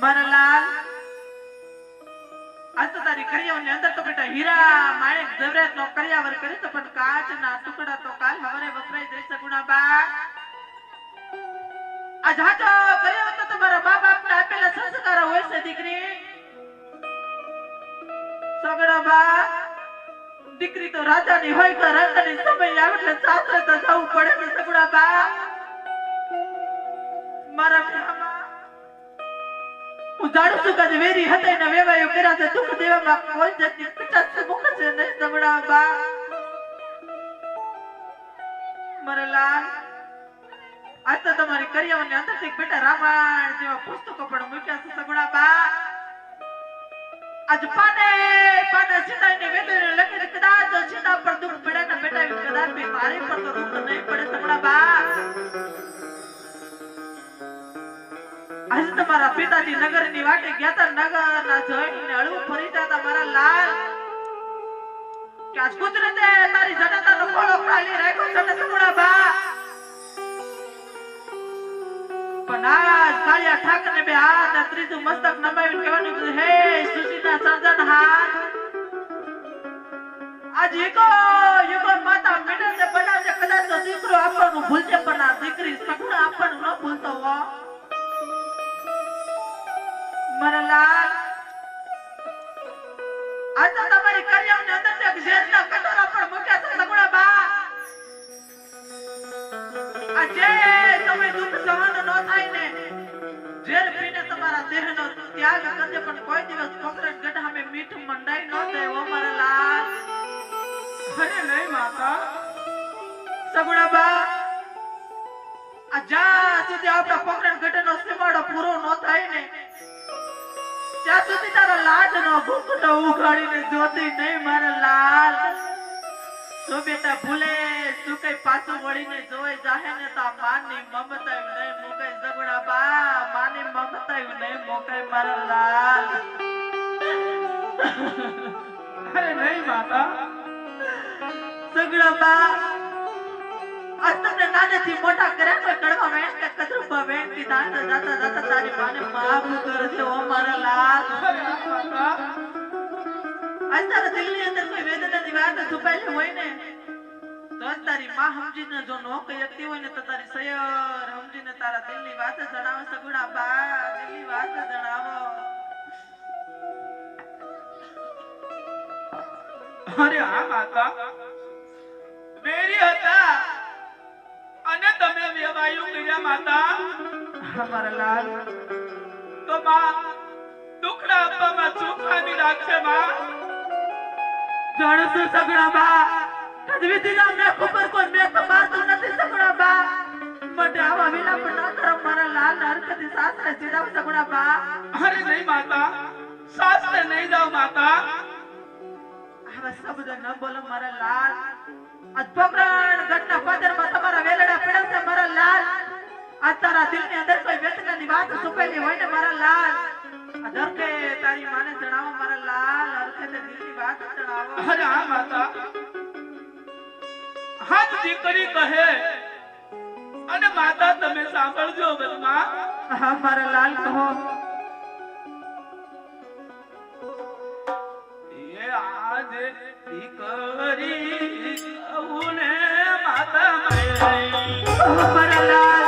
મારા લાલ આ તો તારી કરિયાવરની અંદર તો બેટા હીરા માણેક જવરાત નો કરિયાવર કરી તો પણ કાચના ટુકડા તો કાલ હવારે વપરાઈ જઈ સગુણા બા આ જાજો કર્યો તો તમારા મા બાપને આપેલા સંસ્કાર હોય છે દીકરી સગડા બા દીકરી તો રાજાની હોય કે રાજાની સમય આવે એટલે સાસરે તો જવું પડે ને સગડા બા મારા બ્યામાં હું જાણું છું કે વેરી હતા ને વેવાયો કર્યા છે દુઃખ દેવામાં કોઈ જાતની પચાસ મુખ છે નહીં સગડા બા મારા લાલ આજ તો તમારી કરિયાવરની અંદરથી બેટા રામાયણ જેવા પુસ્તકો પણ મૂક્યા છે સગુણા બા આજ પાને સીતાઈને વેદને લખીને કદાચ સીતા પર દુઃખ પડે ને બેટા કદાચ તારી પર તો દુઃખ નહીં પડે સગુણા બા આજે તમારા પિતાજી નગરની વાટે ગયા તા નગરના જોઈને અળવું ફરી જતા મારા લાલ કે આજ કુદરતે તારી જનતાનો ખોળો ખાલી રાખ્યો છે સગુણા બા પણ આજ કાળિયા ઠાકરને બે હાથ અને ત્રીજું મસ્તક નમાવીને કહેવાનું કે હે સૃષ્ટિના સર્જનહાર આજ યુગો માતા મેડલને બનાવજે કદાચ તો દીકરો આપવાનું ભૂલજે પણ આ દીકરી સગુણા આપવાનું ન ભૂલતો હો મારા લાલ આજ તો તમારી કરિયાવરની અંદર એક ઝેરના કટોરા પણ મૂક્યા છે સગુણા બા આજે તમે દુઃખ સહન ન થાય ને ઝેર પીને તમારા દેહનો ત્યાગ કરજે પણ કોઈ દિવસ પકડન ગઢામે મીઠ મંડાઈ ન દે ઓ મારા લાલ અરે નહીં માતા સગુણા બા આ જ્યાં સુધી આપણા પકડન ગઢનો સીમાડો પૂરો ન થાય ને ત્યાં સુધી તારા લાજનો ઘૂંઘટો ઉઘાડીને જોતી નહીં મારા લાલ તો બેટા ભૂલે તું કઈ પાછું વળીને જોઈ જાહે ને તો માની મમતા નહીં મોકાય સગુણા બા માની મમતા નહીં મોકાય મારા લાલ અરે નહીં માતા સગુણા બા આજ તમને નાનેથી મોટા કર્યા કોઈ કડવા વેણ કે કદરૂપા વેણ કી દાતા દાતા દાતા તારી માને માફ કરજે ઓ મારા લાલ માતા આજ તારા દિલની અંદર કોઈ વેદનાની વાત છુપાયેલી હોય ને તો તારી માં સમજીને જો નો કહી શકતી હોય ને તો તારી સયર સમજીને તારા દિલની વાત જણાવો સગુણા બા દિલની વાત જણાવો અરે હા માતા મેરી હતા અને તમે વેવાયું કર્યા માતા અમારા લાલ તો માં દુખડા આપવામાં સુખામી રાખશે માં જાણું છું સગુણા બા કદવી ના મેં ખબર કોઈ મેં તો મારતું નથી સગુણા બા મને આવા વિલાપ ના કરો મારા લાલ હરકતી સાસરે સીધાવ સગુણા બા અરે નહીં માતા સાસરે નહીં જાવ માતા હવે શબ્દ ન બોલો મારા લાલ આજ પકરણ ઘટના પાદરમાં તમારા વેલડા પડ્યા છે મારા લાલ આજ તારા દિલની અંદર કોઈ વેદનાની વાત છુપાયેલી હોય ને મારા લાલ આ ધરકે તારી માને જણાવો મારા લાલ હરખે તે દિલની વાત જણાવો અરે હા માતા હાથ દીકરી કહે અને માતા તમે સાંભળજો બલમાં હા મારા લાલ કહો એ આજ દીકરી કહુને માતા મારા લાલ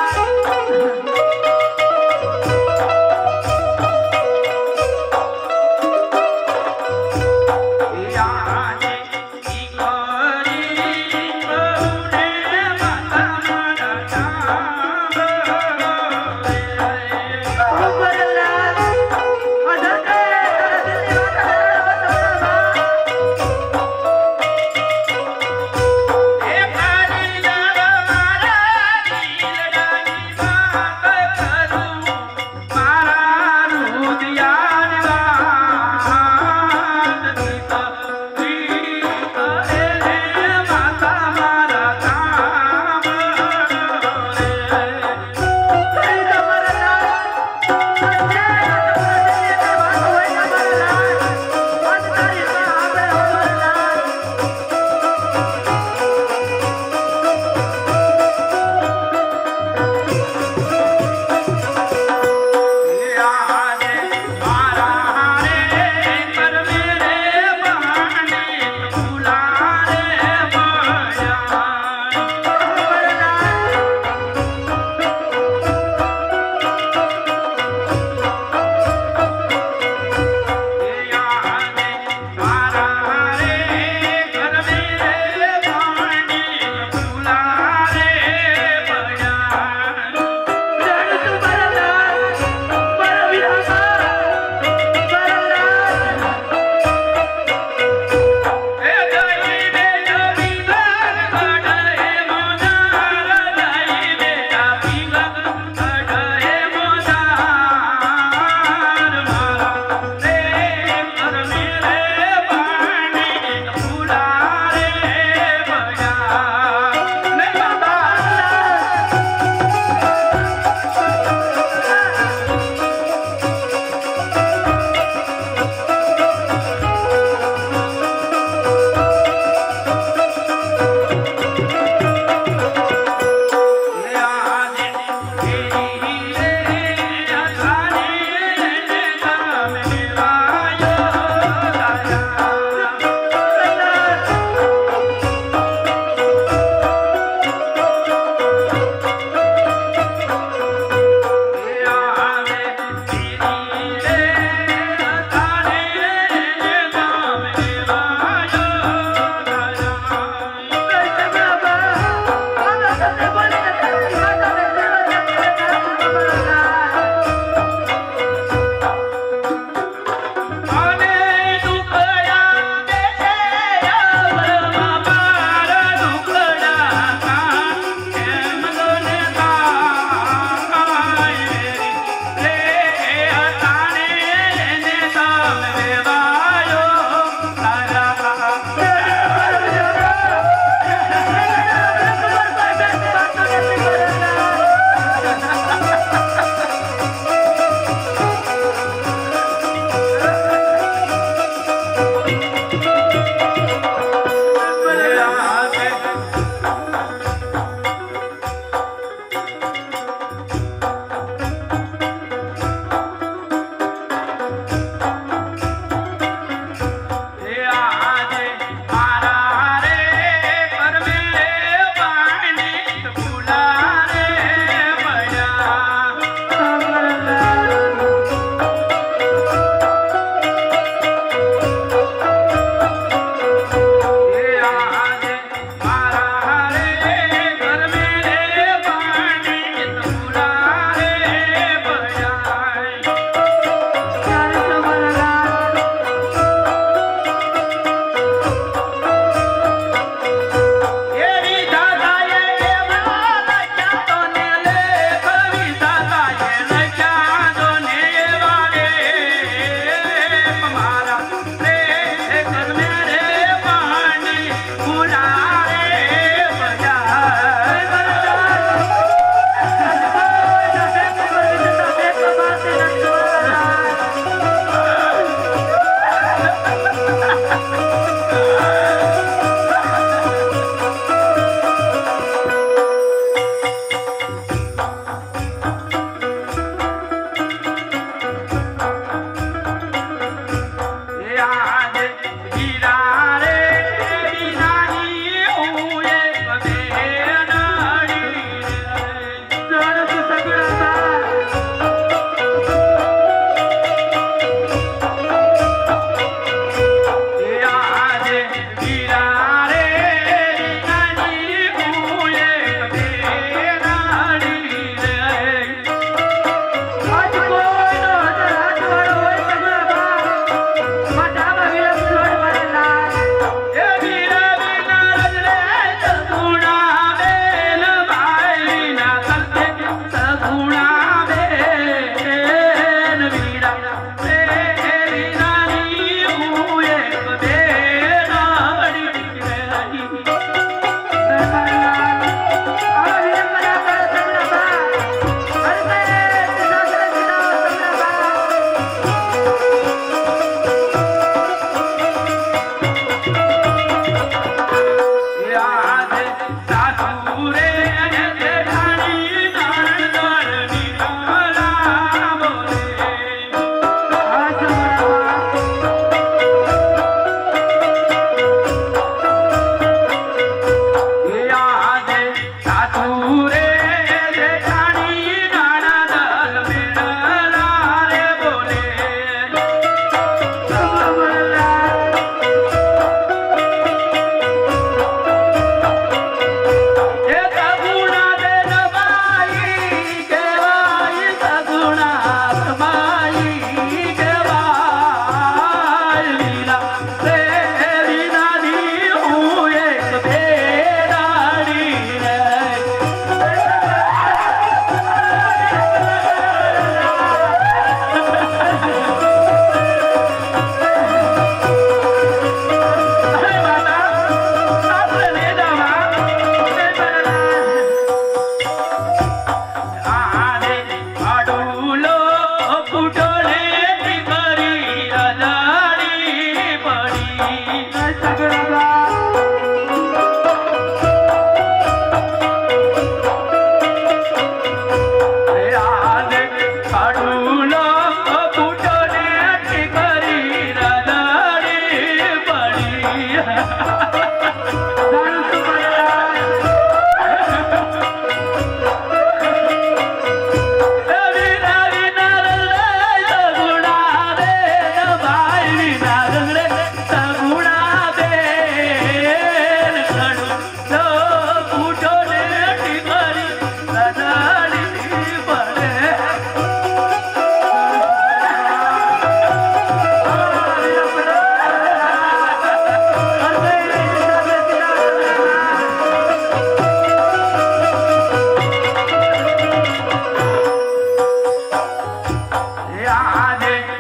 વીરા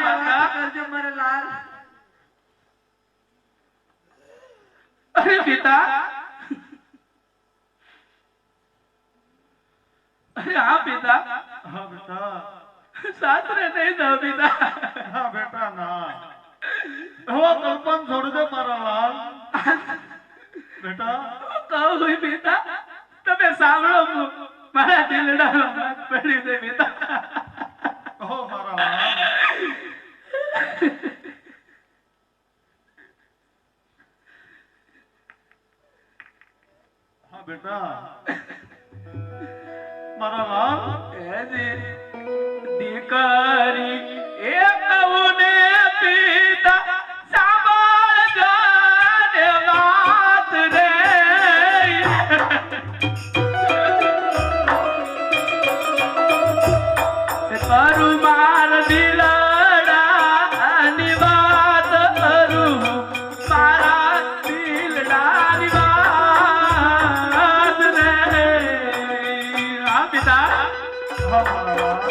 માતા કરજો મારા લાલ. અરે પિતા અરે હા પિતા હા બેટા, સાસરે નહીં જાઓ પિતા હા બેટા ના. હવે કલ્પન છોડી દે મારા લાલ. બેટા કહું છું પિતા તમે સાંભળો મારા દિલડાનો હાથ પડી દે પિતા હો મારા લાલ. હા બેટા મારા લાલ. દીકરી એ કહું ને પિતા સાંભળજો ને વાત રે કરું માર દિલડાની વાત કરું મારા દિલડાની વાત રે હા પિતા હા મારા લાલ.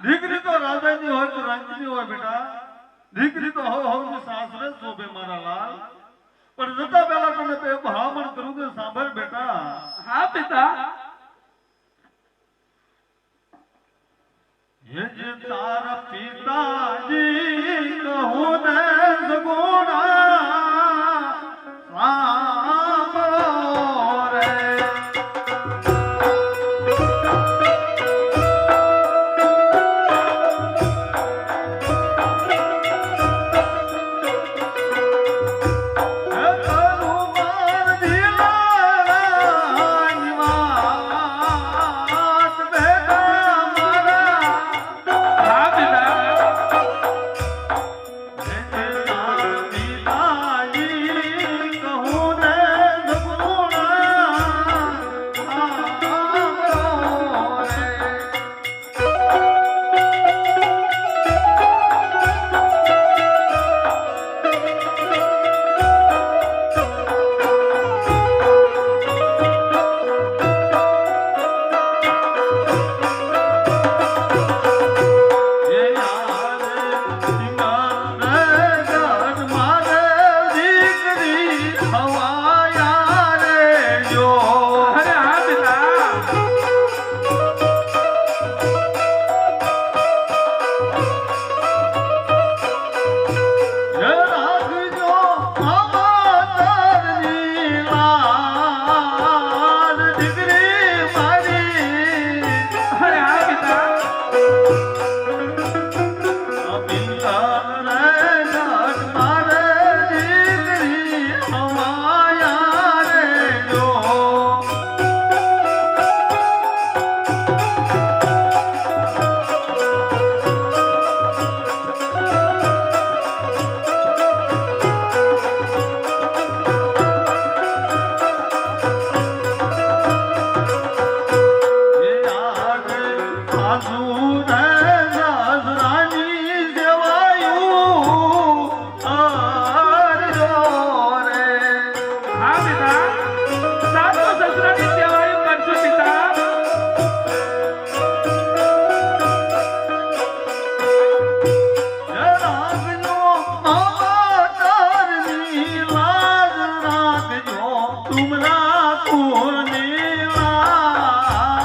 દીકરી તો રાજાની હોય તો રાંચની હોય બેટા. દીકરી તો હવે સાસરે જ શોભે મારા લાલ. પણ જતા પહેલા તને બે ભલામણ કરું કે સાંભળ બેટા. હા પિતા હે જે તારા પિતાજી કહું ને સગુણા સાંભળો રે. હે કરુમાર દિલાની વાત ડુમરા કુળની લાજ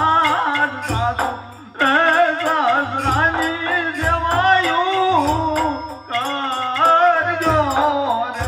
સાસુ રે સાસરાની સેવાયું કરજો રે.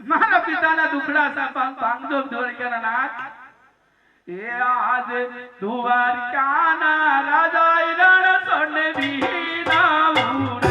મારા પિતાના દુખડા સાપા પાંગજો દ્વારકાના નાથ. એ આજ દ્વારકાના રાજા રણ સોને બીના